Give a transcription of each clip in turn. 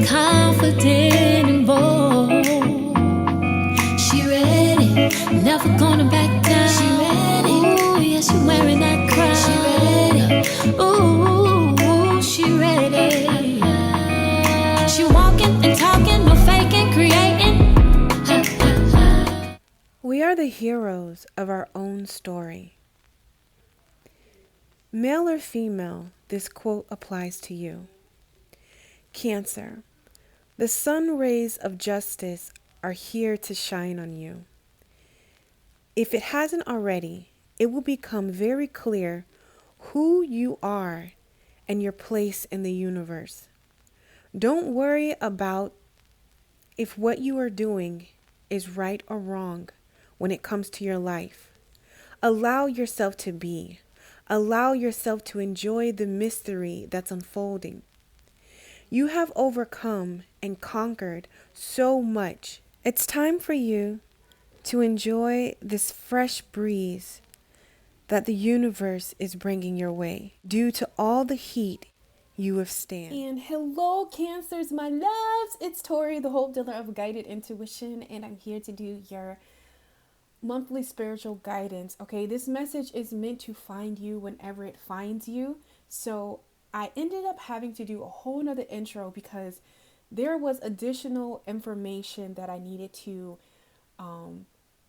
confident and bold. She ready, never gonna back down. She ready, ooh, yeah, she wearing that crown. She ready, ooh, she ready. She walking and talking, no faking, creating. We are the heroes of our own story. Male or female, this quote applies to you. Cancer, the sun rays of justice are here to shine on you. If it hasn't already, it will become very clear who you are and your place in the universe. Don't worry about if what you are doing is right or wrong when it comes to your life. Allow yourself to be. Allow yourself to enjoy the mystery that's unfolding. You have overcome and conquered so much. It's time for you to enjoy this fresh breeze that the universe is bringing your way due to all the heat you withstand. And hello, Cancers, my loves. It's Tori, the Hope Dealer of Guided Intuition, and I'm here to do your monthly spiritual guidance. Okay, this message is meant to find you whenever it finds you. So I ended up having to do a whole nother intro because there was additional information that I needed to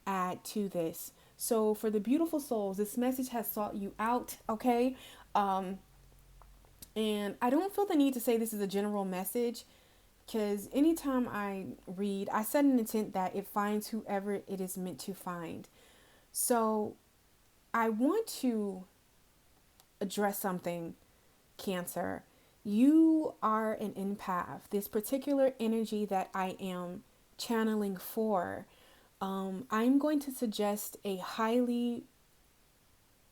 add to this. So for the beautiful souls, this message has sought you out. Okay. And I don't feel the need to say this is a general message because anytime I read, I set an intent that it finds whoever it is meant to find. So I want to address something, Cancer. You are an empath. This particular energy that I am channeling for, I'm going to suggest a highly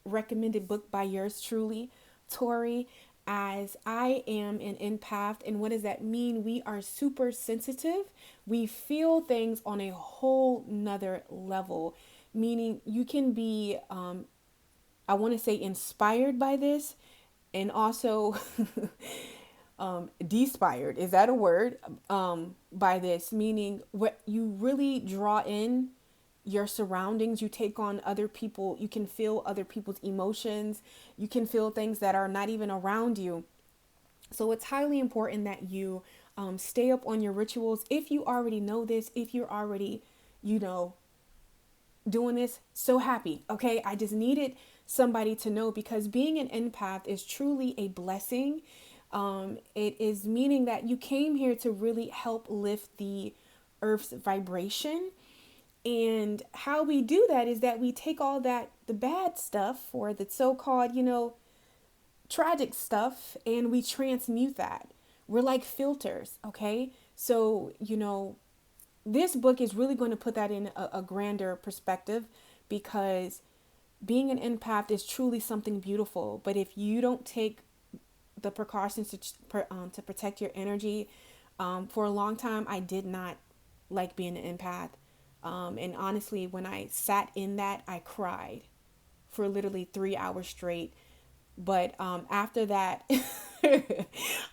recommended book by yours truly, Tori, as I am an empath. And what does that mean? We are super sensitive. We feel things on a whole nother level, meaning you can be, I want to say, inspired by this, and also despired. Is that a word? By this, meaning what you really draw in your surroundings, you take on other people, you can feel other people's emotions, you can feel things that are not even around you. So it's highly important that you stay up on your rituals. If you already know this, if you're already, doing this, so happy. Okay, I just needed somebody to know, because being an empath is truly a blessing. It is meaning that you came here to really help lift the earth's vibration. And how we do that is that we take all that, the bad stuff, or the so-called, tragic stuff, and we transmute that. We're like filters, okay? So, this book is really going to put that in a grander perspective, because being an empath is truly something beautiful. But if you don't take the precautions to protect your energy, for a long time, I did not like being an empath. And honestly, when I sat in that, I cried for literally 3 hours straight. But after that,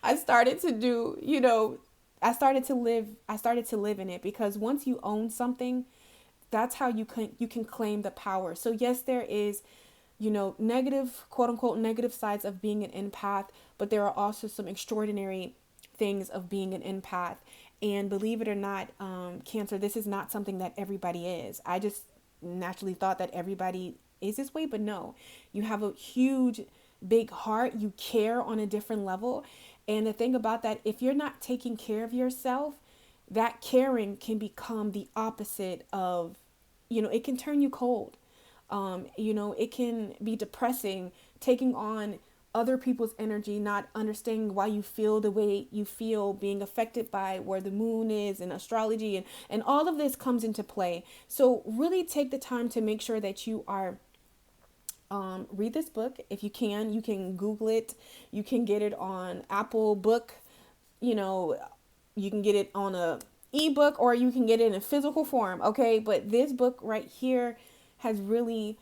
I started to do, I started to live in it, because once you own something, that's how you can claim the power. So yes, there is, negative, quote unquote, negative sides of being an empath, but there are also some extraordinary things of being an empath. And believe it or not, Cancer, this is not something that everybody is. I just naturally thought that everybody is this way, but no, you have a huge, big heart. You care on a different level. And the thing about that, if you're not taking care of yourself, that caring can become the opposite of, it can turn you cold. It can be depressing, taking on other people's energy, not understanding why you feel the way you feel, being affected by where the moon is and astrology, and all of this comes into play. So really take the time to make sure that you are read this book. If you can Google it. You can get it on Apple Book. You can get it on a ebook, or you can get it in a physical form. Okay, but this book right here has really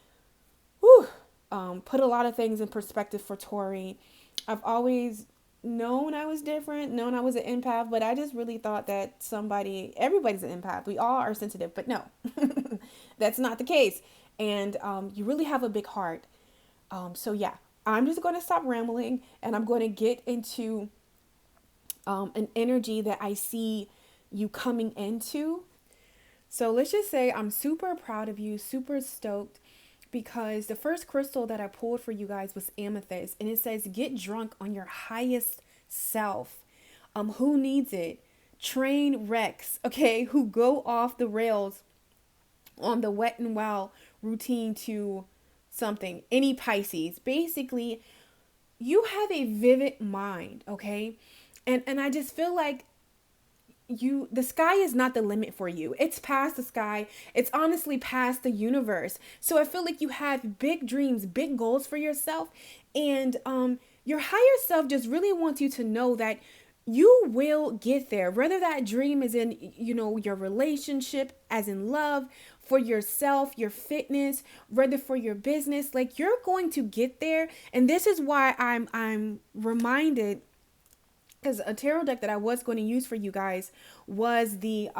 put a lot of things in perspective for Tori. I've always known I was different, known I was an empath, but I just really thought that everybody's an empath. We all are sensitive, but no, that's not the case. And you really have a big heart. So yeah, I'm just going to stop rambling and I'm going to get into an energy that I see you coming into. So let's just say I'm super proud of you, super stoked, because the first crystal that I pulled for you guys was amethyst, and it says get drunk on your highest self. Who needs it? Train wrecks, okay, who go off the rails on the wet and wild routine to something. Any Pisces, basically, you have a vivid mind, okay, and I just feel like the sky is not the limit for you. It's past the sky. It's honestly past the universe. So I feel like you have big dreams, big goals for yourself, and your higher self just really wants you to know that you will get there. Whether that dream is in, your relationship, as in love, for yourself, your fitness, whether for your business, like you're going to get there. And this is why I'm reminded, because a tarot deck that I was going to use for you guys was the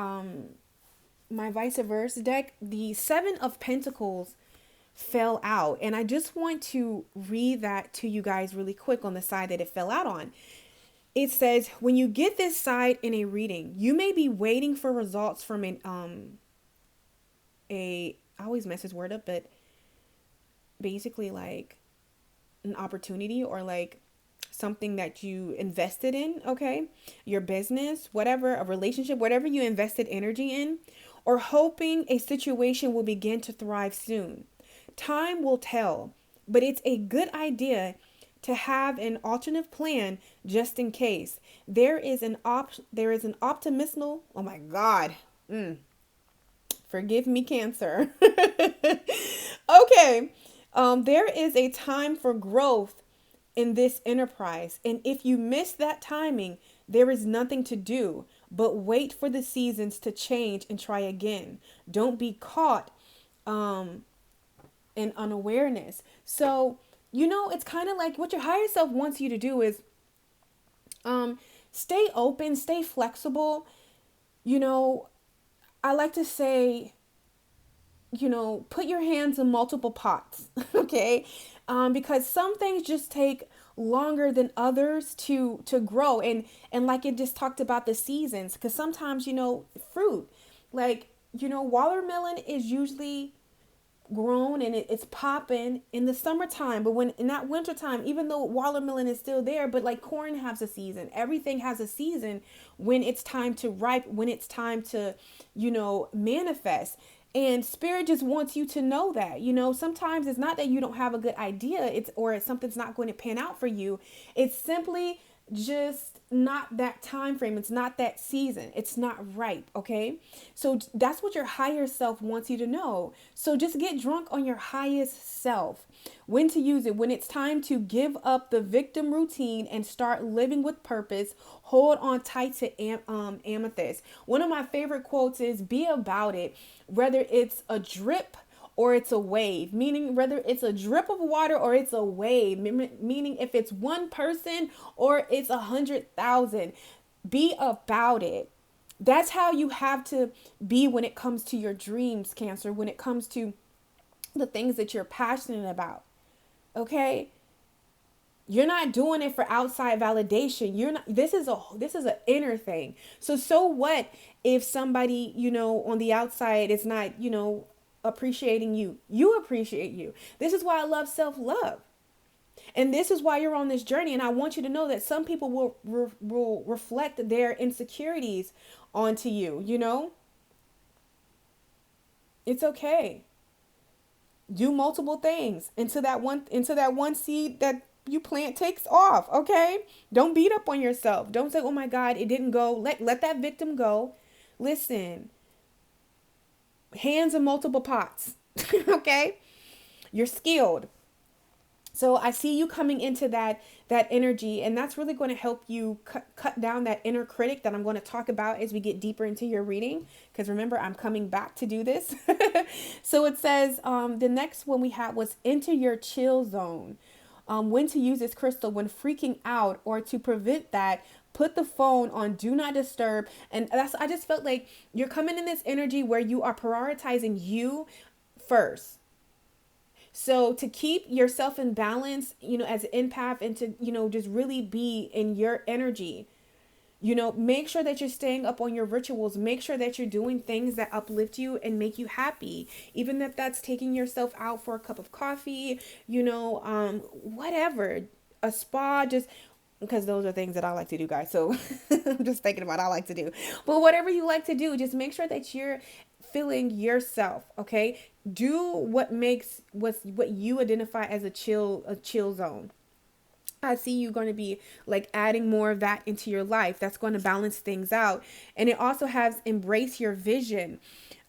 my vice versa deck. The Seven of Pentacles fell out, and I just want to read that to you guys really quick on the side that it fell out on. It says, when you get this side in a reading, you may be waiting for results from I always mess this word up, but basically like an opportunity or like something that you invested in, okay? Your business, whatever, a relationship, whatever you invested energy in, or hoping a situation will begin to thrive soon. Time will tell, but it's a good idea to have an alternative plan just in case. There is an optimistic, oh my God. Forgive me, Cancer. Okay. There is a time for growth in this enterprise. And if you miss that timing, there is nothing to do but wait for the seasons to change and try again. Don't be caught in unawareness. So, it's kind of like what your higher self wants you to do is stay open, stay flexible. I like to say, put your hands in multiple pots, okay? Because some things just take longer than others to grow. And like it just talked about the seasons, because sometimes, fruit, like, watermelon is usually grown and it's popping in the summertime, but when in that wintertime, even though watermelon is still there, but like corn has a season, everything has a season when it's time to ripe, when it's time to manifest. And spirit just wants you to know that, sometimes it's not that you don't have a good idea, it's something's not going to pan out for you. It's simply just not that time frame. It's not that season. It's not ripe. Okay. So that's what your higher self wants you to know. So just get drunk on your highest self. When to use it, when it's time to give up the victim routine and start living with purpose. Hold on tight to amethyst. One of my favorite quotes is, be about it, whether it's a drip or it's a wave, meaning whether it's a drip of water or it's a wave, meaning if it's one person or it's 100,000, be about it. That's how you have to be when it comes to your dreams, Cancer, when it comes to the things that you're passionate about. Okay? You're not doing it for outside validation. You're not, this is an inner thing. So what if somebody, on the outside is not, appreciating you? You appreciate you. This is why I love self-love. And this is why you're on this journey. And I want you to know that some people will reflect their insecurities onto you, It's okay. Do multiple things until that one seed that you plant takes off, okay? Don't beat up on yourself. Don't say, oh my God, it didn't go. Let that victim go. Listen, hands in multiple pots, okay? You're skilled. So I see you coming into that energy, and that's really going to help you cut down that inner critic that I'm going to talk about as we get deeper into your reading. Because remember, I'm coming back to do this. So it says the next one we had was enter your chill zone. when to use this crystal when freaking out, or to prevent that, put the phone on do not disturb. And I just felt like you're coming in this energy where you are prioritizing you first. So to keep yourself in balance, as an empath, and to, just really be in your energy, make sure that you're staying up on your rituals. Make sure that you're doing things that uplift you and make you happy. Even if that's taking yourself out for a cup of coffee, whatever, a spa, just because those are things that I like to do, guys. So I'm just thinking about what I like to do. But whatever you like to do, just make sure that you're feeling yourself, okay? Do what makes what you identify as a chill zone. I see you going to be like adding more of that into your life. That's going to balance things out. And it also has embrace your vision.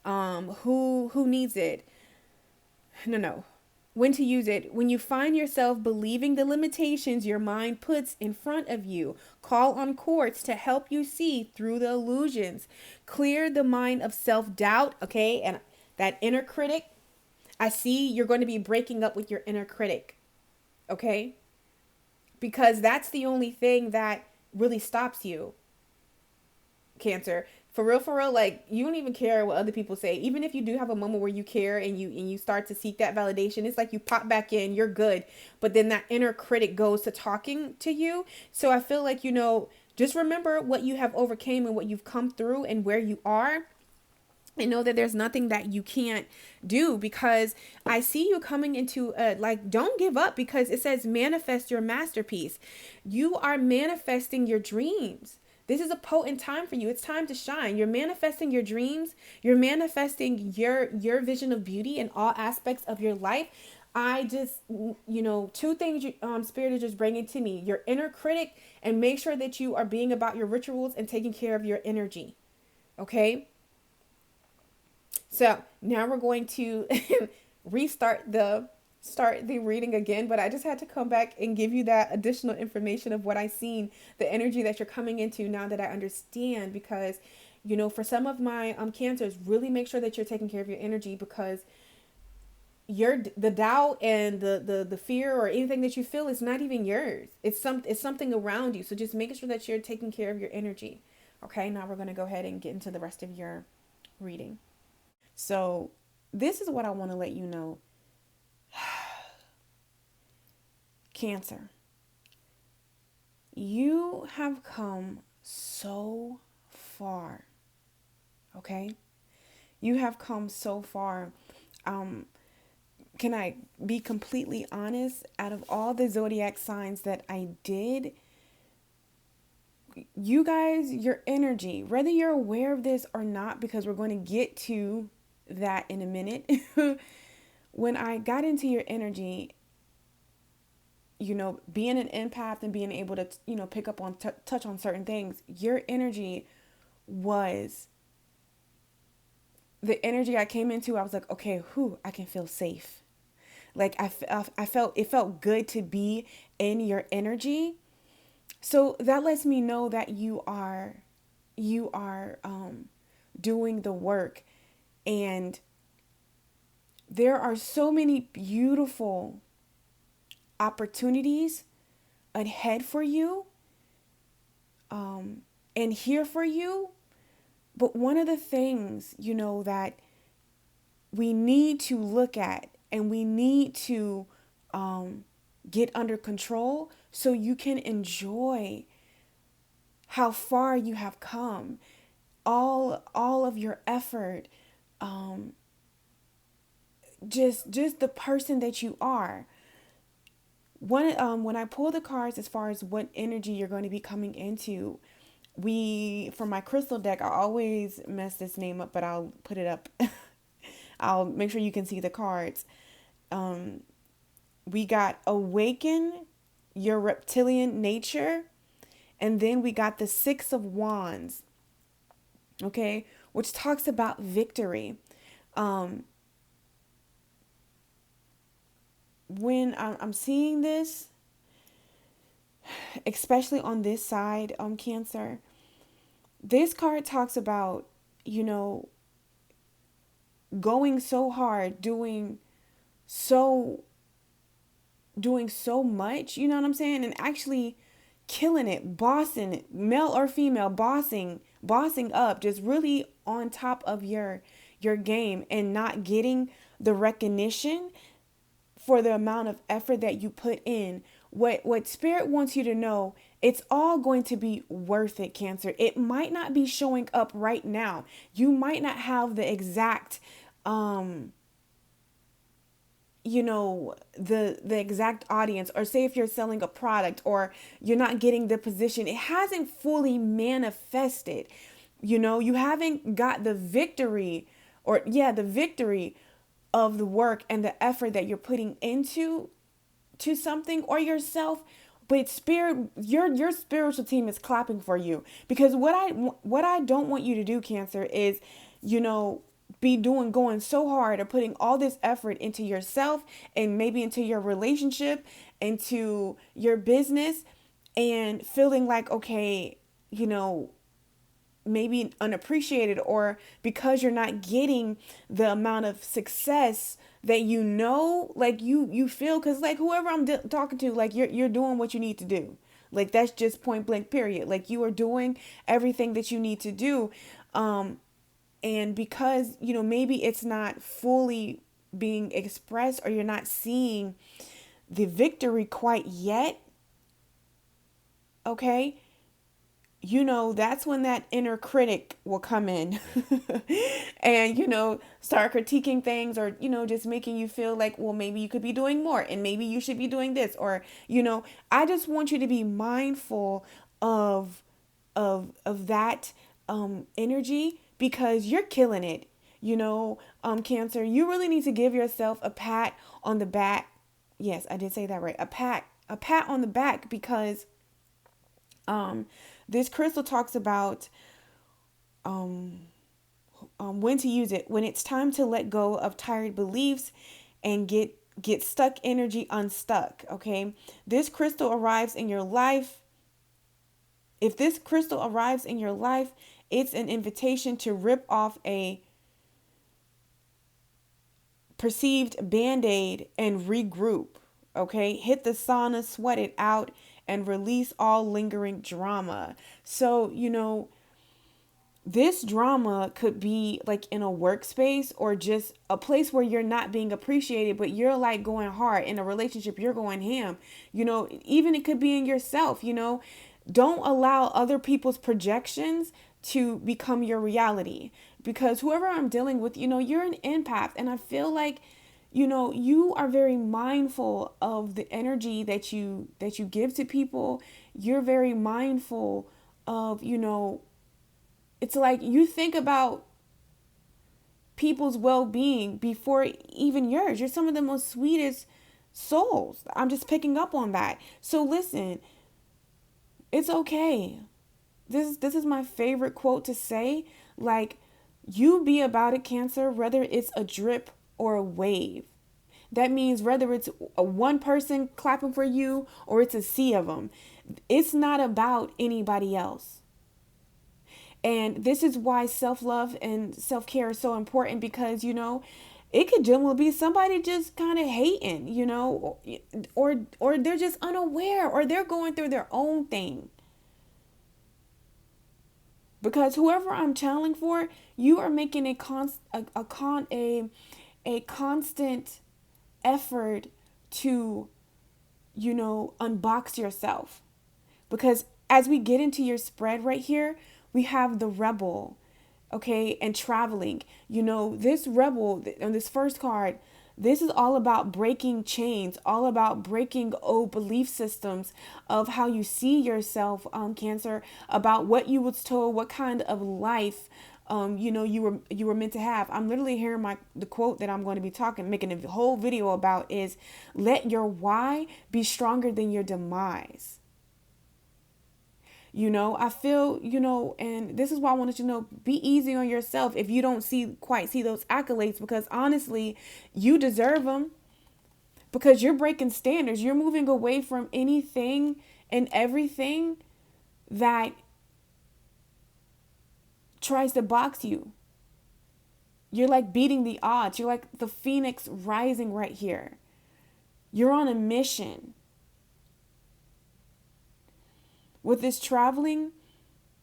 Who needs it? No. When to use it. When you find yourself believing the limitations your mind puts in front of you, call on quartz to help you see through the illusions. Clear the mind of self-doubt, okay? And that inner critic, I see you're going to be breaking up with your inner critic, okay? Because that's the only thing that really stops you, Cancer. For real, like, you don't even care what other people say. Even if you do have a moment where you care and you start to seek that validation, it's like you pop back in, you're good. But then that inner critic goes to talking to you. So I feel like, just remember what you have overcame and what you've come through and where you are. And know that there's nothing that you can't do, because I see you coming into don't give up, because it says manifest your masterpiece. You are manifesting your dreams. This is a potent time for you. It's time to shine. You're manifesting your dreams. You're manifesting your vision of beauty in all aspects of your life. I just, two things Spirit is just bringing to me. Your inner critic, and make sure that you are being about your rituals and taking care of your energy. Okay? So now we're going to start the reading again, but I just had to come back and give you that additional information of what I've seen, the energy that you're coming into now that I understand, because, for some of my Cancers, really make sure that you're taking care of your energy, because the doubt and the fear or anything that you feel is not even yours. It's something around you. So just making sure that you're taking care of your energy. Okay, now we're going to go ahead and get into the rest of your reading. So this is what I want to let you know. Cancer, you have come so far. Okay? You have come so far. Can I be completely honest? Out of all the zodiac signs that I did, you guys, your energy, whether you're aware of this or not, because we're going to get to that in a minute. When I got into your energy, being an empath and being able to, pick up on, touch on certain things, your energy was the energy I came into. I was like, okay, I can feel safe. Like I felt, it felt good to be in your energy. So that lets me know that you are doing the work, and there are so many beautiful opportunities ahead for you, and here for you. But one of the things, that we need to look at and we need to get under control, so you can enjoy how far you have come, all of your effort, just the person that you are. When I pull the cards as far as what energy you're going to be coming into, for my crystal deck, I always mess this name up, but I'll put it up. I'll make sure you can see the cards. We got awaken your reptilian nature, and then we got the 6 of Wands, okay, which talks about victory. When I'm seeing this, especially on this side, Cancer, this card talks about, going so hard, doing so doing so much, you know what I'm saying? And actually killing it, bossing it, male or female, bossing up, just really on top of your game and not getting the recognition for the amount of effort that you put in. What spirit wants you to know, it's all going to be worth it, Cancer. It might not be showing up right now. You might not have the exact the exact audience, or say if you're selling a product or you're not getting the position, it hasn't fully manifested. You haven't got the victory, or the victory of the work and the effort that you're putting into to something or yourself. But spirit, your spiritual team is clapping for you, because what I don't want you to do, Cancer, is be going so hard or putting all this effort into yourself and maybe into your relationship, into your business, and feeling like, okay, maybe unappreciated, or because you're not getting the amount of success that like you feel, because like whoever I'm talking to, like you're doing what you need to do. Like that's just point blank period. Like you are doing everything that you need to do. And because maybe it's not fully being expressed, or you're not seeing the victory quite yet, okay, that's when that inner critic will come in and, start critiquing things, or, just making you feel like, well, maybe you could be doing more, and maybe you should be doing this, or, I just want you to be mindful of that energy, because you're killing it. Cancer, you really need to give yourself a pat on the back. Yes, I did say that right. A pat on the back, because this crystal talks about when to use it, when it's time to let go of tired beliefs and get stuck energy unstuck. Okay, this crystal arrives in your life. If this crystal arrives in your life, it's an invitation to rip off a perceived band-aid and regroup. Okay, hit the sauna, sweat it out, and release all lingering drama. So, this drama could be like in a workspace, or just a place where you're not being appreciated, but you're like going hard. In a relationship, you're going ham. Even it could be in yourself. Don't allow other people's projections to become your reality, because whoever I'm dealing with, you're an empath, and I feel like you are very mindful of the energy that you give to people. You're very mindful of, it's like you think about people's well-being before even yours. You're some of the most sweetest souls. I'm just picking up on that. So listen, it's okay. This is my favorite quote to say. Like, you be about it, Cancer, whether it's a drip or a wave. That means whether it's a one person clapping for you or it's a sea of them. It's not about anybody else. And this is why self-love and self-care are so important, because, it could generally be somebody just kind of hating, or they're just unaware, or they're going through their own thing. Because whoever I'm channeling for, you are making a constant effort to, unbox yourself. Because as we get into your spread right here, we have the rebel, okay, and traveling. This rebel on this first card, this is all about breaking chains, all about breaking old belief systems of how you see yourself, Cancer, about what you was told, what kind of life you were meant to have. I'm literally hearing the quote that I'm going to be making a whole video about is, let your why be stronger than your demise. I feel, and this is why I wanted you to know, be easy on yourself if you don't quite see those accolades, because honestly, you deserve them, because you're breaking standards. You're moving away from anything and everything that tries to box you. You're like beating the odds. You're like the phoenix rising right here. You're on a mission. With this traveling,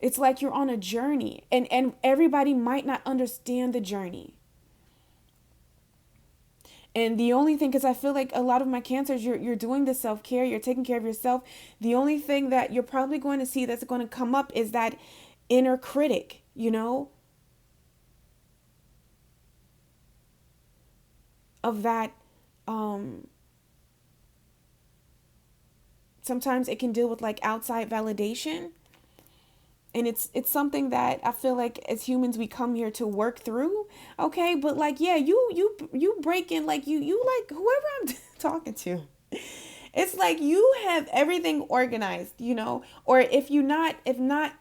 it's like you're on a journey, and everybody might not understand the journey. And the only thing, because I feel like a lot of my cancers, you're doing the self-care, you're taking care of yourself. The only thing that you're probably going to see that's going to come up is that inner critic, of that. Sometimes it can deal with like outside validation. And it's something that I feel like as humans we come here to work through. Okay, but like, yeah, you break in, like you like whoever I'm talking to. It's like you have everything organized, or if not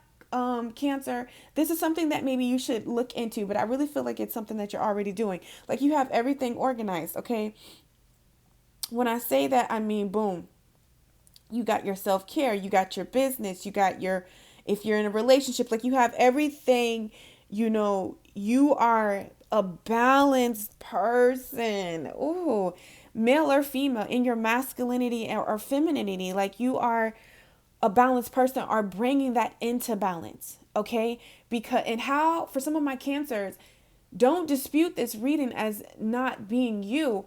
Cancer, this is something that maybe you should look into, but I really feel like it's something that you're already doing. Like you have everything organized, okay? When I say that, I mean, boom. You got your self-care, you got your business, you got your, if you're in a relationship, like you have everything, you are a balanced person. Ooh, male or female, in your masculinity or femininity, like you are a balanced person, are bringing that into balance. Okay. Because, and how, for some of my cancers, don't dispute this reading as not being you.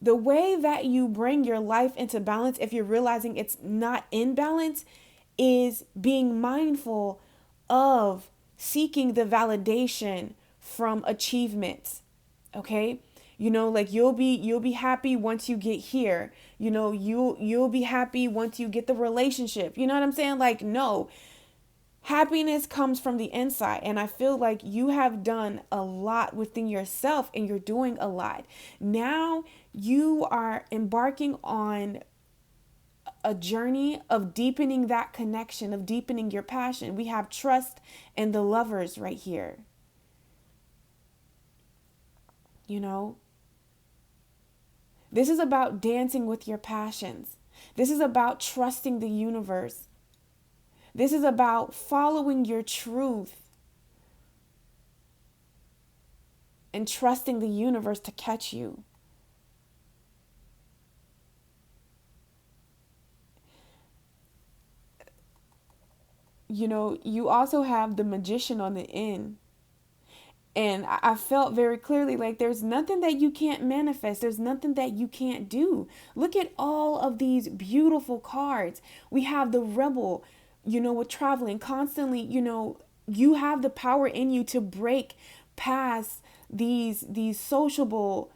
The way that you bring your life into balance, if you're realizing it's not in balance, is being mindful of seeking the validation from achievements. Okay? Like you'll be happy once you get here. You'll be happy once you get the relationship. You know what I'm saying? Like, no. Happiness comes from the inside, and I feel like you have done a lot within yourself, and you're doing a lot. Now you are embarking on a journey of deepening that connection, of deepening your passion. We have trust and the lovers right here. This is about dancing with your passions. This is about trusting the universe. This is about following your truth and trusting the universe to catch you. You also have the Magician on the end. And I felt very clearly like there's nothing that you can't manifest. There's nothing that you can't do. Look at all of these beautiful cards. We have the Rebel, with traveling constantly, you have the power in you to break past these sociable,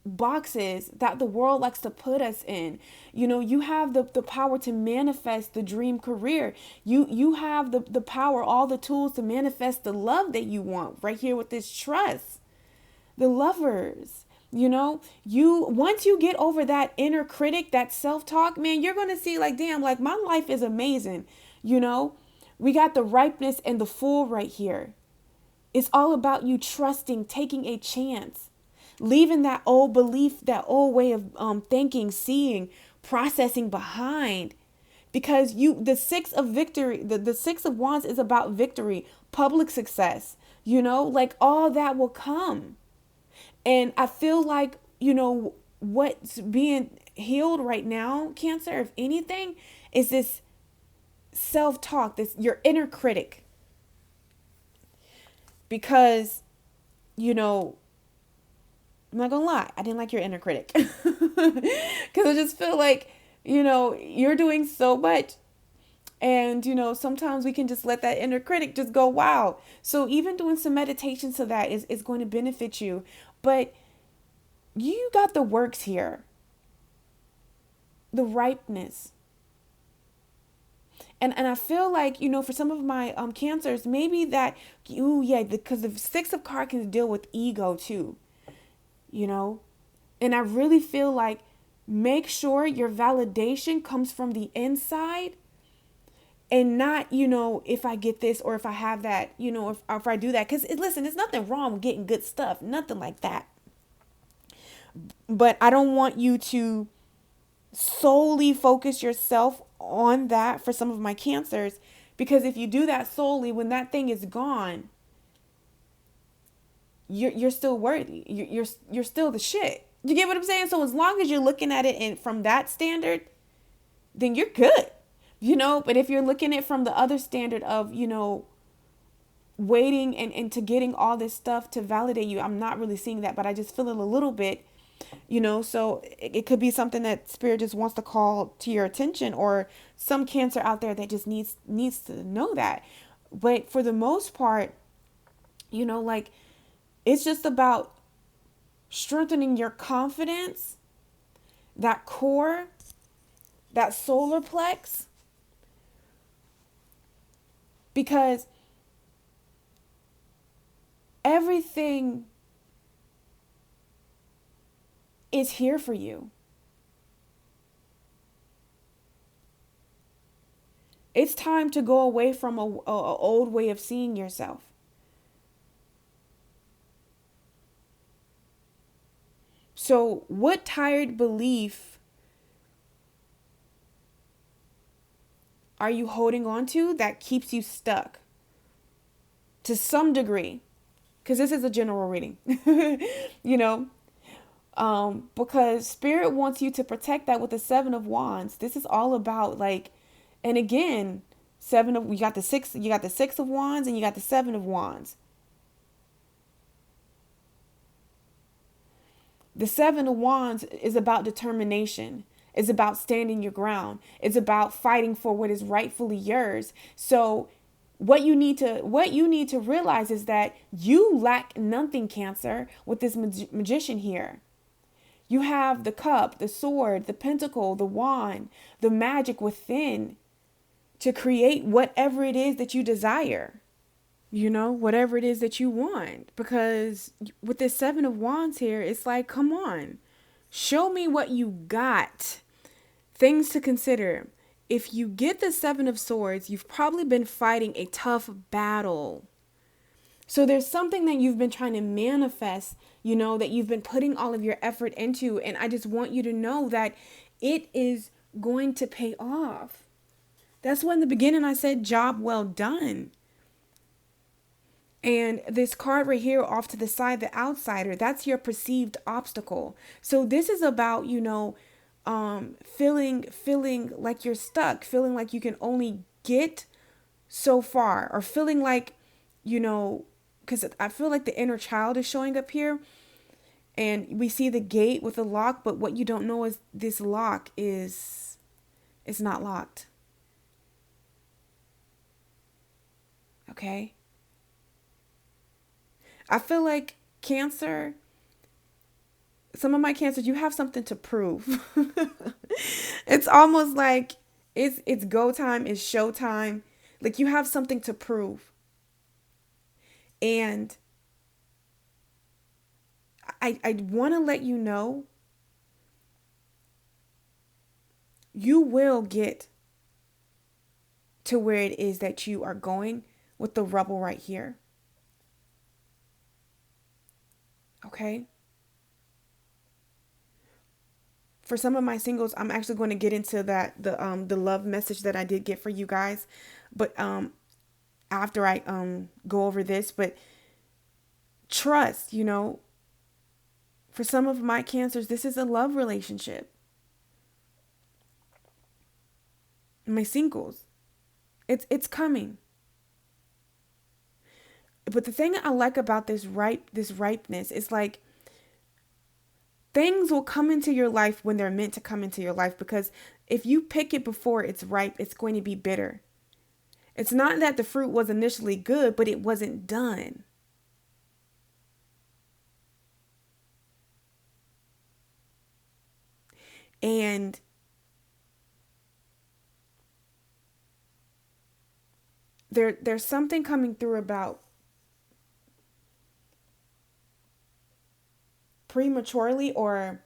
boxes that the world likes to put us in. You have the power to manifest the dream career. You have the power, all the tools to manifest the love that you want right here with this trust. The lovers. Once you get over that inner critic, that self-talk, man, you're going to see like, damn, like my life is amazing. We got the ripeness and the Fool right here. It's all about you trusting, taking a chance, leaving that old belief, that old way of thinking, seeing, processing behind. Because the Six of Victory, the Six of Wands is about victory, public success, like all that will come. And I feel like, what's being healed right now, Cancer, if anything, is this self-talk, this your inner critic. Because, I'm not gonna lie, I didn't like your inner critic. Because I just feel like, you're doing so much. And, sometimes we can just let that inner critic just go, wow. So even doing some meditation to that is going to benefit you. But you got the works here. The ripeness. And I feel like, for some of my cancers, maybe that, because the Six of Cards can deal with ego too. And I really feel like make sure your validation comes from the inside. And not, if I get this or if I have that, or if I do that. Because listen, there's nothing wrong with getting good stuff. Nothing like that. But I don't want you to solely focus yourself on that for some of my cancers. Because if you do that solely, when that thing is gone, you're still worthy. You're still the shit. You get what I'm saying? So as long as you're looking at it from that standard, then you're good, but if you're looking at it from the other standard of, waiting and to getting all this stuff to validate you, I'm not really seeing that, but I just feel it a little bit, so it could be something that spirit just wants to call to your attention, or some Cancer out there that just needs to know that. But for the most part, like, it's just about strengthening your confidence, that core, that solar plex, because everything is here for you. It's time to go away from a old way of seeing yourself. So what tired belief are you holding on to that keeps you stuck to some degree? Because this is a general reading, because spirit wants you to protect that with the 7 of Wands. This is all about, like, and again, you got the 6 of Wands, and you got the 7 of Wands. The 7 of Wands is about determination. It's about standing your ground. It's about fighting for what is rightfully yours. So what you need to realize is that you lack nothing, Cancer, with this magician here. You have the cup, the sword, the pentacle, the wand, the magic within to create whatever it is that you desire. Whatever it is that you want. Because with this 7 of Wands here, it's like, come on, show me what you got. Things to consider. If you get the 7 of Swords, you've probably been fighting a tough battle. So there's something that you've been trying to manifest, that you've been putting all of your effort into. And I just want you to know that it is going to pay off. That's why in the beginning I said, job well done. And this card right here off to the side, the outsider, that's your perceived obstacle. So this is about, feeling like you're stuck, feeling like you can only get so far, or feeling like, because I feel like the inner child is showing up here, and we see the gate with the lock, but what you don't know is this lock is not locked. Okay? I feel like Cancer, some of my Cancers, you have something to prove. It's almost like it's go time, it's show time. Like, you have something to prove. And I want to let you know, you will get to where it is that you are going with the rubble right here. Okay? For some of my singles, I'm actually going to get into that, the love message that I did get for you guys, but after I go over this. But trust, for some of my Cancers, this is a love relationship. My singles, it's coming. But the thing I like about this ripeness is, like, things will come into your life when they're meant to come into your life, because if you pick it before it's ripe, it's going to be bitter. It's not that the fruit was initially good, but it wasn't done. And there's something coming through about prematurely, or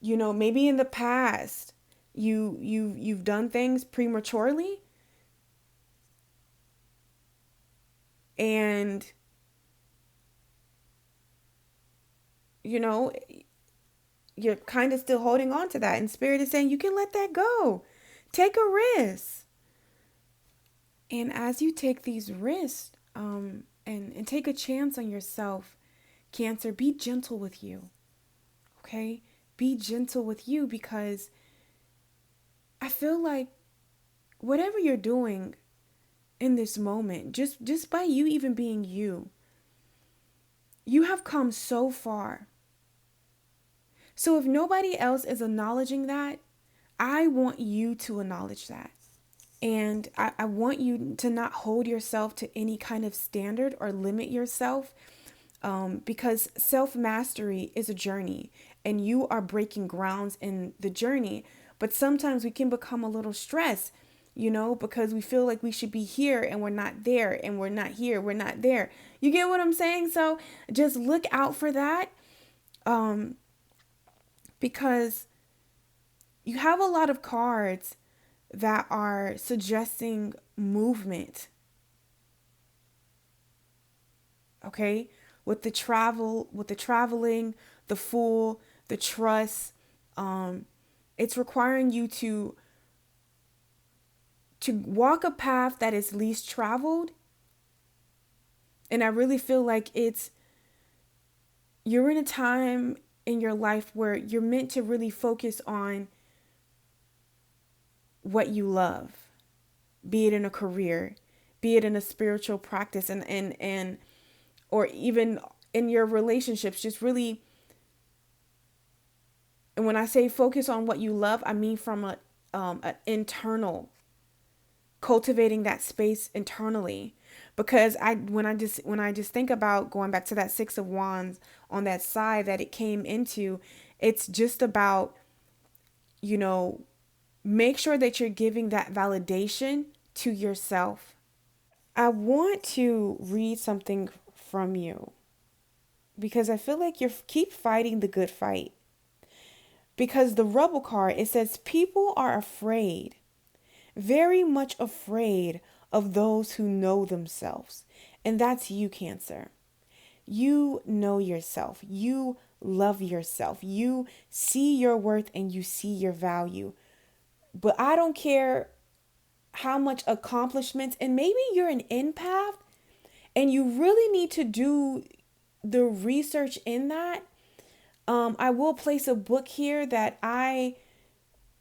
maybe in the past you've done things prematurely, and you're kind of still holding on to that, and spirit is saying you can let that go. Take a risk. And as you take these risks, and take a chance on yourself, Cancer, be gentle with you. Okay? Be gentle with you, because I feel like whatever you're doing in this moment, just by you even being you, you have come so far. So if nobody else is acknowledging that, I want you to acknowledge that. And I want you to not hold yourself to any kind of standard or limit yourself, because self-mastery is a journey and you are breaking grounds in the journey. But sometimes we can become a little stressed, because we feel like we should be here and we're not there, and we're not here, we're not there. You get what I'm saying? So just look out for that, because you have a lot of cards that are suggesting movement. Okay? With the traveling, the Fool, the trust, it's requiring you to walk a path that is least traveled. And I really feel like you're in a time in your life where you're meant to really focus on what you love, be it in a career, be it in a spiritual practice, and or even in your relationships. Just really, and when I say focus on what you love, I mean from an internal, cultivating that space internally. Because when I just think about going back to that Six of Wands on that side that it came into, it's just about, make sure that you're giving that validation to yourself. I want to read something from you, because I feel like you keep fighting the good fight. Because the Rebel card, it says people are afraid, very much afraid of those who know themselves. And that's you, Cancer. You know yourself. You love yourself. You see your worth and you see your value. But I don't care how much accomplishments, and maybe you're an empath and you really need to do the research in that. I will place a book here that I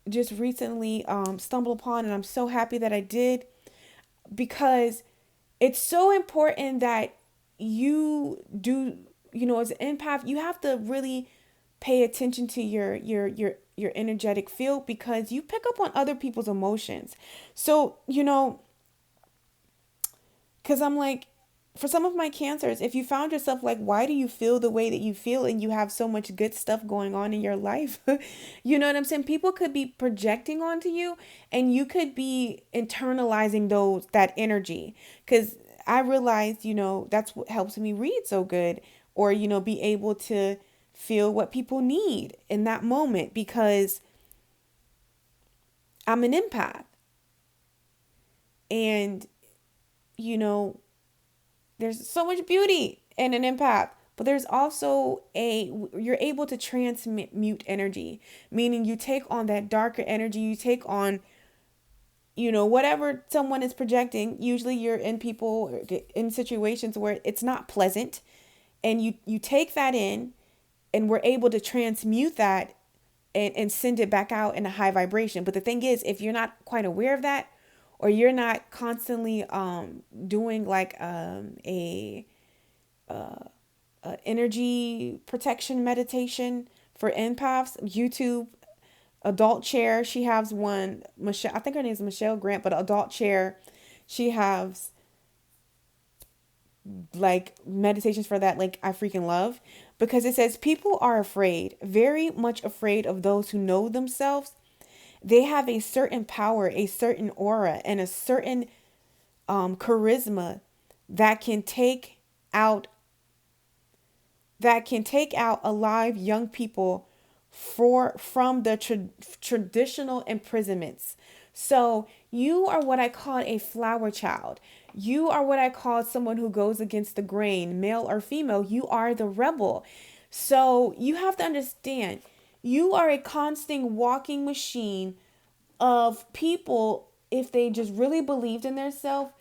just recently stumbled upon, and I'm so happy that I did, because it's so important that you do, as an empath, you have to really pay attention to your energetic field, because you pick up on other people's emotions. So, because I'm like, for some of my Cancers, if you found yourself like, why do you feel the way that you feel and you have so much good stuff going on in your life? You know what I'm saying? People could be projecting onto you, and you could be internalizing that energy. Because I realized, that's what helps me read so good, or, be able to feel what people need in that moment, because I'm an empath. And, there's so much beauty in an empath, but there's also you're able to transmute energy, meaning you take on that darker energy, you take on, whatever someone is projecting. Usually you're in situations where it's not pleasant, and you take that in, and we're able to transmute that and send it back out in a high vibration. But the thing is, if you're not quite aware of that, or you're not constantly doing like a energy protection meditation for empaths, YouTube, Adult Chair, she has one. Michelle, I think her name is Michelle Grant, but Adult Chair, she has like meditations for that, like I freaking love, because it says people are afraid, very much afraid of those who know themselves. They have a certain power, a certain aura, and a certain charisma that can take out alive young people from the traditional imprisonments. So you are what I call a flower child. You are what I call someone who goes against the grain, male or female. You are the rebel. So you have to understand, you are a constant walking machine of people, if they just really believed in themselves,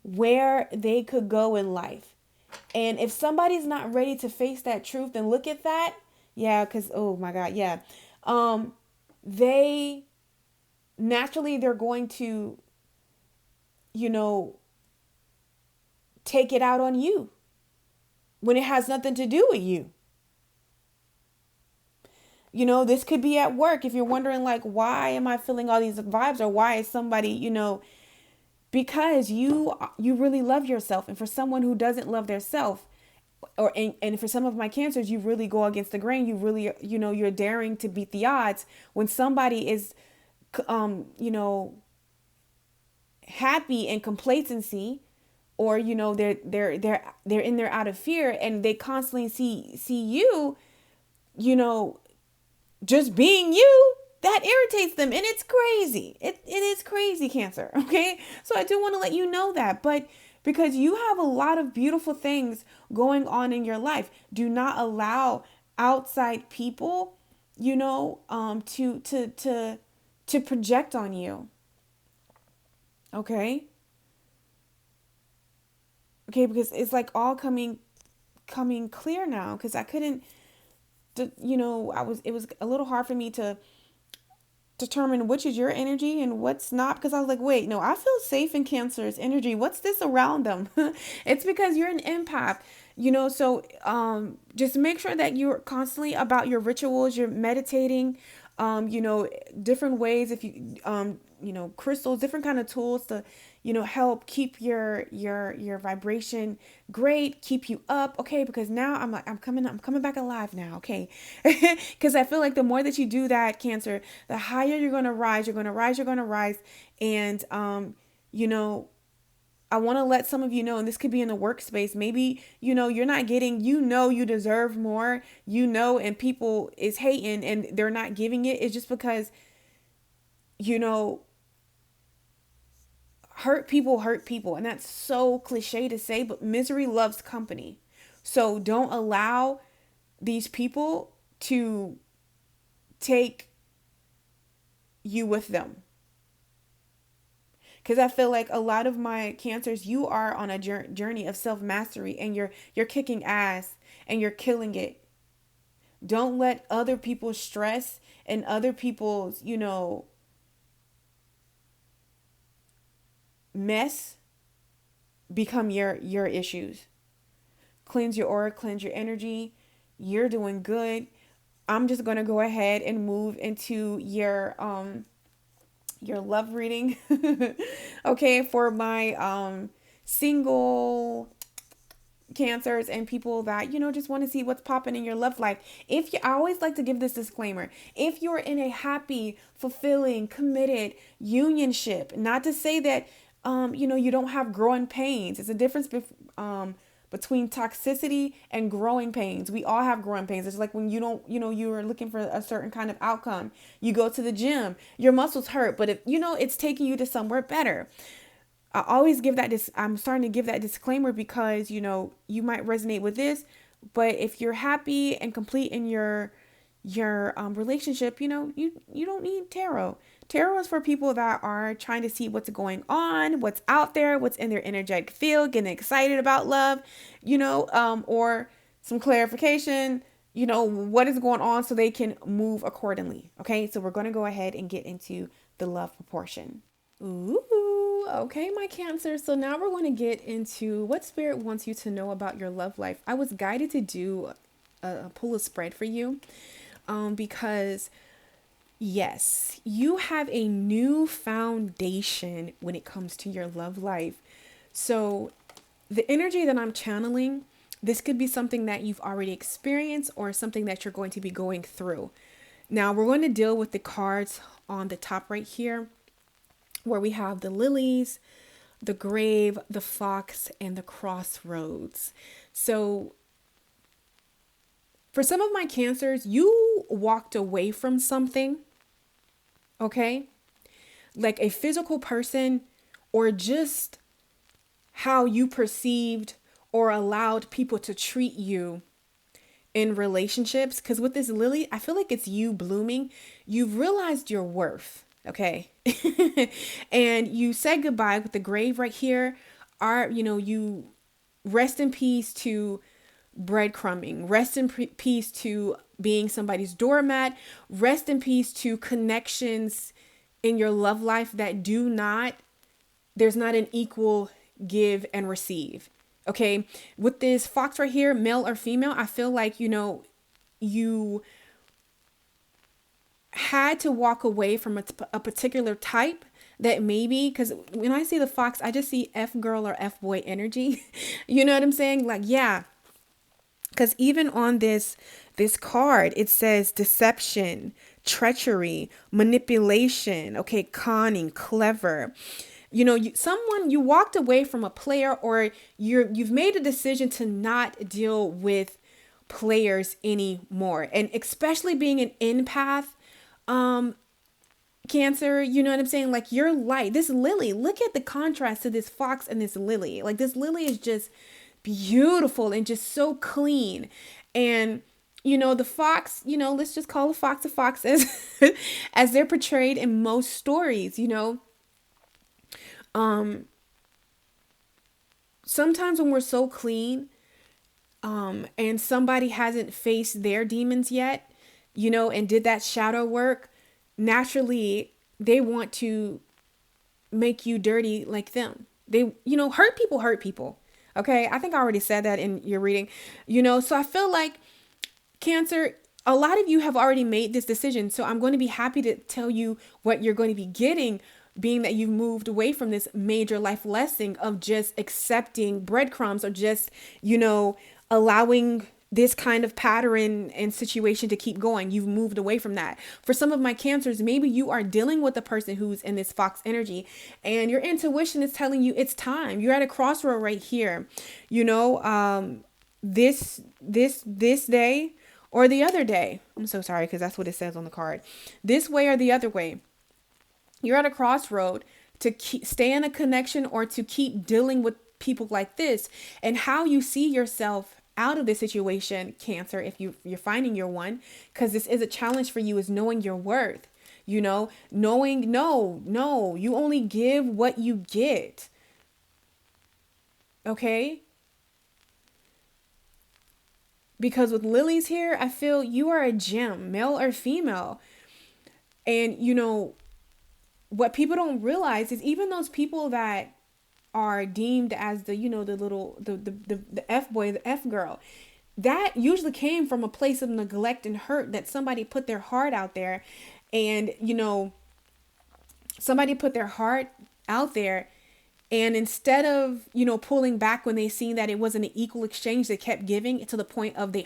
where they could go in life. And if somebody's not ready to face that truth and look at that, Yeah, because oh my God, yeah. They naturally they're going to, you know, take it out on you when it has nothing to do with you. This could be at work if you're wondering like, why am I feeling all these vibes, or why is somebody, because you really love yourself. And for someone who doesn't love their self, and for some of my cancers, you really go against the grain. You really, you're daring to beat the odds when somebody is you know happy in complacency, or they're in there out of fear, and they constantly see you, you know just being you. That irritates them, and it's crazy. It is crazy, Cancer. Okay, so I do want to let you know that. But because you have a lot of beautiful things going on in your life, do not allow outside people, to project on you. Okay. Okay, because it's like all coming clear now, because I couldn't, it was a little hard for me to determine which is your energy and what's not, because I was like, wait, no, I feel safe in Cancer's energy. What's this around them? It's because you're an empath, so just make sure that you're constantly about your rituals, you're meditating, different ways, if you crystals, different kind of tools to help keep your vibration great, keep you up. Okay, because now I'm coming back alive now. Okay, because I feel like the more that you do that, Cancer, the higher you're going to rise. And I want to let some of you know, and this could be in the workspace, maybe you're not getting, you deserve more, and people is hating and they're not giving it. It's just because hurt people, and that's so cliche to say, but misery loves company. So don't allow these people to take you with them, because I feel like a lot of my Cancers, you are on a journey of self-mastery, and you're kicking ass and you're killing it. Don't let other people's stress and other people's mess become your issues. Cleanse your aura, cleanse your energy. You're doing good. I'm just going to go ahead and move into your love reading. Okay, for my single Cancers and people that just want to see what's popping in your love life. I always like to give this disclaimer: if you're in a happy, fulfilling, committed unionship, not to say that you don't have growing pains. It's a difference between toxicity and growing pains. We all have growing pains. It's like when you don't, you're looking for a certain kind of outcome. You go to the gym, your muscles hurt, but if it's taking you to somewhere better. I always give that I'm starting to give that disclaimer because you might resonate with this, but if you're happy and complete in your relationship, you don't need tarot. Tarot is for people that are trying to see what's going on, what's out there, what's in their energetic field, getting excited about love, or some clarification, what is going on so they can move accordingly. Okay, so we're going to go ahead and get into the love proportion. Ooh, okay, my Cancer. So now we're going to get into what Spirit wants you to know about your love life. I was guided to do a pull a spread for you because yes, you have a new foundation when it comes to your love life. So the energy that I'm channeling, this could be something that you've already experienced or something that you're going to be going through. Now we're going to deal with the cards on the top right here, where we have the lilies, the grave, the fox, and the crossroads. So for some of my Cancers, you walked away from something, okay? Like a physical person, or just how you perceived or allowed people to treat you in relationships. Because with this lily, I feel like it's you blooming. You've realized your worth, okay? And you said goodbye with the grave right here. You rest in peace to breadcrumbing. Rest in peace to being somebody's doormat. Rest in peace to connections in your love life that there's not an equal give and receive. Okay. With this fox right here, male or female, I feel like, you had to walk away from a particular type that maybe, because when I see the fox, I just see F girl or F boy energy. You know what I'm saying? Like, yeah. Because even on this card, it says deception, treachery, manipulation, okay, conning, clever. You walked away from a player, or you've made a decision to not deal with players anymore. And especially being an empath, Cancer, you know what I'm saying? Like, your light, this lily, look at the contrast to this fox and this lily. Like, this lily is just beautiful and just so clean. And the fox, let's just call the fox a fox as they're portrayed in most stories. Sometimes when we're so clean, and somebody hasn't faced their demons yet, and did that shadow work, naturally they want to make you dirty like them. They, hurt people. Okay. I think I already said that in your reading, so I feel like, Cancer, a lot of you have already made this decision. So I'm going to be happy to tell you what you're going to be getting, being that you've moved away from this major life lesson of just accepting breadcrumbs, or just, allowing this kind of pattern and situation to keep going. You've moved away from that. For some of my Cancers, maybe you are dealing with a person who's in this fox energy, and your intuition is telling you it's time. You're at a crossroad right here. This day or the other day. I'm so sorry, because that's what it says on the card. This way or the other way. You're at a crossroad to stay in a connection, or to keep dealing with people like this, and how you see yourself out of this situation, Cancer, if you're finding your one, because this is a challenge for you, is knowing your worth, knowing, no, you only give what you get. Okay. Because with lilies here, I feel you are a gem, male or female. And what people don't realize is, even those people that are deemed as the F boy, the F girl, that usually came from a place of neglect and hurt, that somebody put their heart out there, and somebody put their heart out there, and instead of pulling back when they seen that it wasn't an equal exchange, they kept giving to the point of they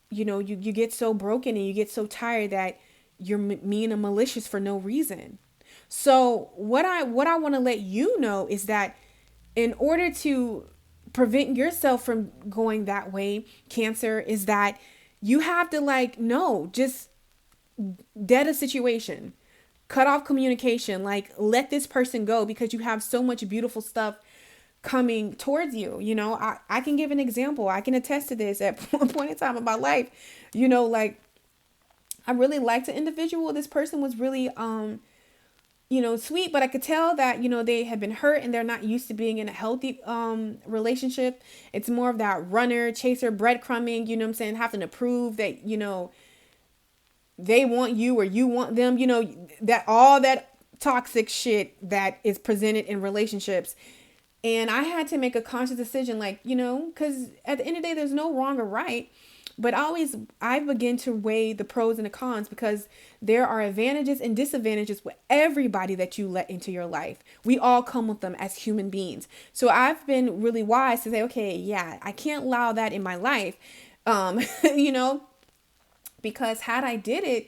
you get so broken and you get so tired that you're mean and malicious for no reason. So what I want to let you know is that, in order to prevent yourself from going that way, Cancer, is that you have to just dead a situation, cut off communication, let this person go, because you have so much beautiful stuff coming towards you. I can give an example. I can attest to this. At one point in time of my life, I really liked an individual. This person was really, sweet, but I could tell that, they had been hurt and they're not used to being in a healthy, relationship. It's more of that runner, chaser, breadcrumbing, having to prove that, they want you or you want them, that all that toxic shit that is presented in relationships. And I had to make a conscious decision, because at the end of the day, there's no wrong or right. But I begin to weigh the pros and the cons, because there are advantages and disadvantages with everybody that you let into your life. We all come with them as human beings. So I've been really wise to say, okay, yeah, I can't allow that in my life. Because had I did it,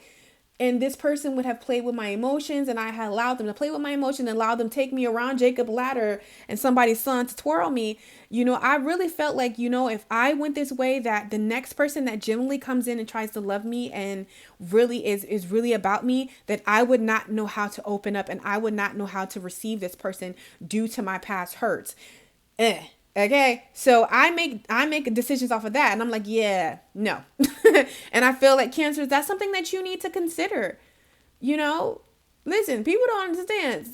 and this person would have played with my emotions, and I had allowed them to play with my emotions and allowed them to take me around Jacob's ladder and somebody's son to twirl me, I really felt like, if I went this way, that the next person that genuinely comes in and tries to love me and really is really about me, that I would not know how to open up, and I would not know how to receive this person due to my past hurts. Okay. So I make decisions off of that, and I'm like, yeah, no. And I feel like, Cancers, that's something that you need to consider. Listen, people don't understand.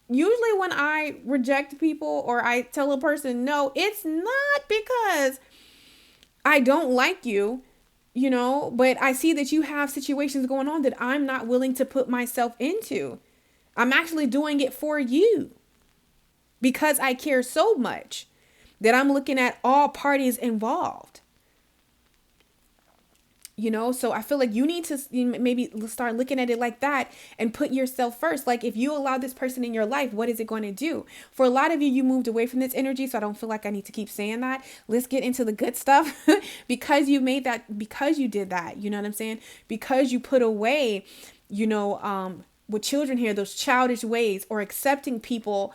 usually when I reject people or I tell a person no, it's not because I don't like you, but I see that you have situations going on that I'm not willing to put myself into. I'm actually doing it for you because I care so much that I'm looking at all parties involved. So I feel like you need to maybe start looking at it like that and put yourself first. Like, if you allow this person in your life, what is it going to do? For a lot of you, you moved away from this energy, so I don't feel like I need to keep saying that. Let's get into the good stuff. Because you made that, because you did that, you know what I'm saying? Because you put away, with children here, those childish ways, or accepting people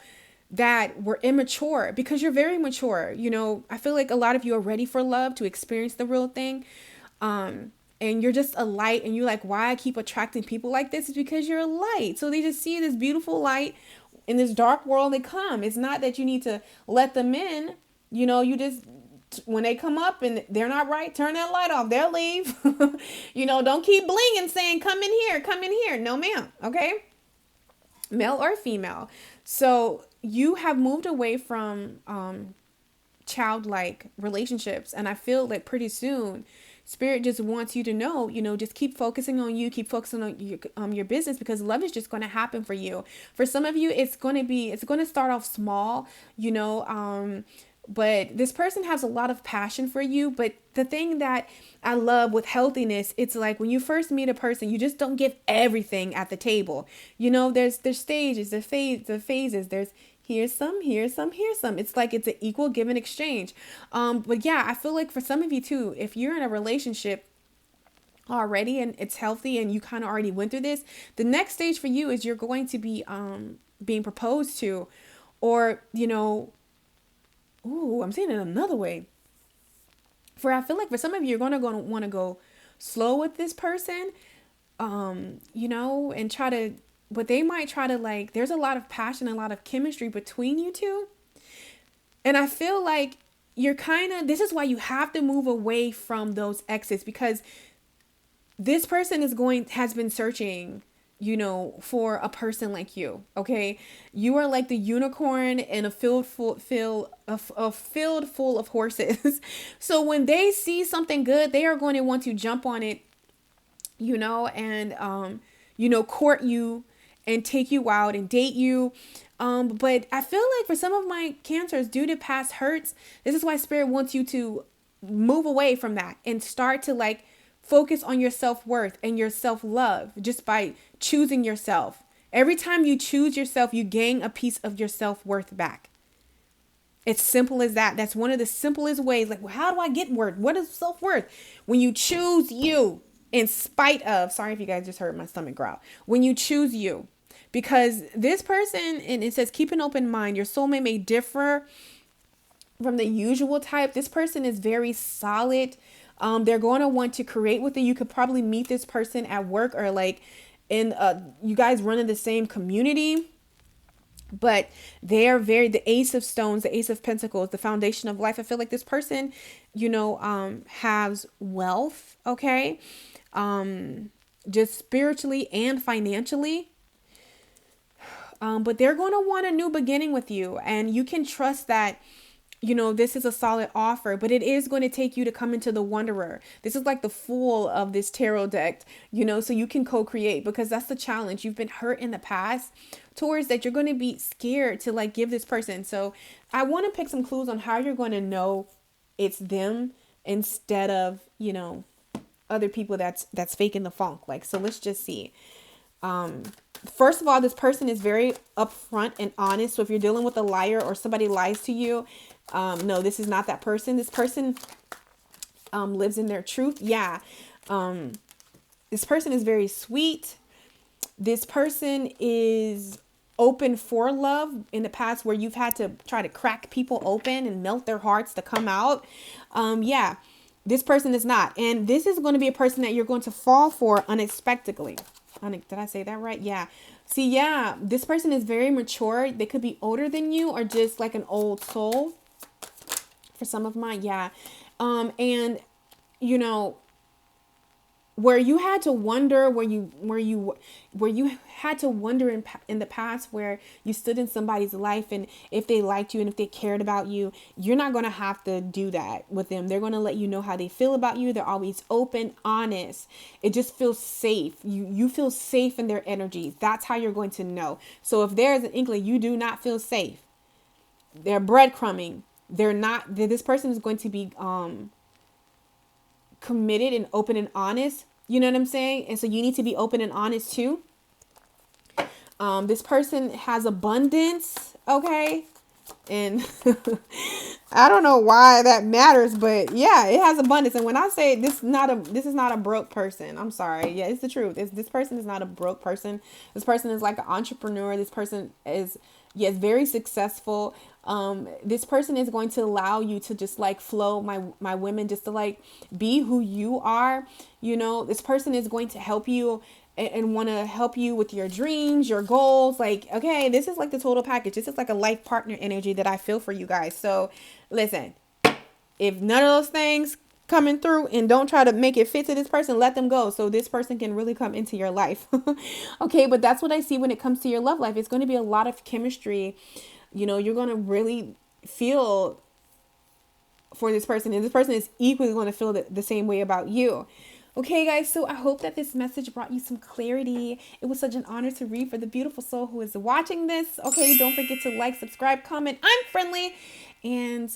that were immature, because you're very mature. I feel like a lot of you are ready for love, to experience the real thing. And you're just a light, and you're like, why I keep attracting people like this is because you're a light. So they just see this beautiful light in this dark world. They come. It's not that you need to let them in. You just, when they come up and they're not right, turn that light off. They'll leave. Don't keep blinging saying, come in here, come in here. No, ma'am. Okay. Male or female. So you have moved away from, childlike relationships. And I feel like pretty soon, Spirit just wants you to know, just keep focusing on you, keep focusing on your business, because love is just going to happen for you. For some of you, it's going to start off small, but this person has a lot of passion for you. But the thing that I love with healthiness, it's like when you first meet a person, you just don't give everything at the table. There's stages, the phases, there's here's some, here's some, here's some. It's like it's an equal give and exchange. But yeah, I feel like for some of you too, if you're in a relationship already and it's healthy and you kind of already went through this, the next stage for you is you're going to be being proposed to, or I'm saying it another way. I feel like for some of you, you're going to want to go slow with this person, and try to. But they might try to, there's a lot of passion, a lot of chemistry between you two. And I feel like this is why you have to move away from those exes, because this person has been searching, for a person like you. Okay. You are like the unicorn in a field full of horses. So when they see something good, they are going to want to jump on it, and, court you and take you out and date you. But I feel like for some of my Cancers, due to past hurts, this is why Spirit wants you to move away from that and start to focus on your self-worth and your self-love, just by choosing yourself. Every time you choose yourself, you gain a piece of your self-worth back. It's simple as that. That's one of the simplest ways. How do I get worth? What is self-worth? When you choose you in spite of, sorry if you guys just heard my stomach growl. When you choose you. Because this person, and it says, keep an open mind. Your soulmate may differ from the usual type. This person is very solid. They're going to want to create with you. You could probably meet this person at work, or you guys run in the same community. But they are the Ace of Stones, the Ace of Pentacles, the foundation of life. I feel like this person, has wealth. Okay. Just spiritually and financially. But they're going to want a new beginning with you, and you can trust that, this is a solid offer, but it is going to take you to come into the Wanderer. This is like the Fool of this tarot deck, so you can co-create, because that's the challenge. You've been hurt in the past, towards that you're going to be scared to give this person. So I want to pick some clues on how you're going to know it's them instead of, other people that's faking the funk. So let's just see. First of all, this person is very upfront and honest. So if you're dealing with a liar or somebody lies to you, no, this is not that person. This person lives in their truth. Yeah. This person is very sweet. This person is open for love in the past, where you've had to try to crack people open and melt their hearts to come out. Yeah, this person is not. And this is going to be a person that you're going to fall for unexpectedly. Did I say that right? Yeah. See, yeah, this person is very mature. They could be older than you, or just like an old soul for some of mine. Yeah. And where you had to wonder, where you had to wonder in the past, where you stood in somebody's life and if they liked you and if they cared about you, you're not going to have to do that with them. They're going to let you know how they feel about you. They're always open, honest. It just feels safe. You feel safe in their energy. That's how you're going to know. So if there's an inkling you do not feel safe, they're breadcrumbing. This person is going to be committed and open and honest. You know what I'm saying? And so you need to be open and honest too. This person has abundance, okay? And I don't know why that matters, but yeah, it has abundance. And when I say this is not a broke person, I'm sorry. Yeah, it's the truth. This person is not a broke person. This person is like an entrepreneur. This person is, yes, very successful. This person is going to allow you to just like flow, my women, just to like be who you are. You know, this person is going to help you and want to help you with your dreams, your goals. Like, okay, this is like the total package. This is like a life partner energy that I feel for you guys. So listen, if none of those things coming through, and don't try to make it fit to this person, let them go so this person can really come into your life. Okay, but that's what I see when it comes to your love life. It's going to be a lot of chemistry. You know, you're going to really feel for this person, and this person is equally going to feel the same way about you. Okay, guys, so I hope that this message brought you some clarity. It was such an honor to read for the beautiful soul who is watching this. Okay, don't forget to like, subscribe, comment. I'm friendly. And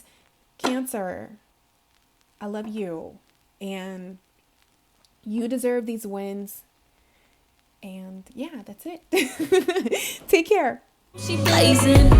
Cancer, I love you. And you deserve these wins. And yeah, that's it. Take care. She blazing.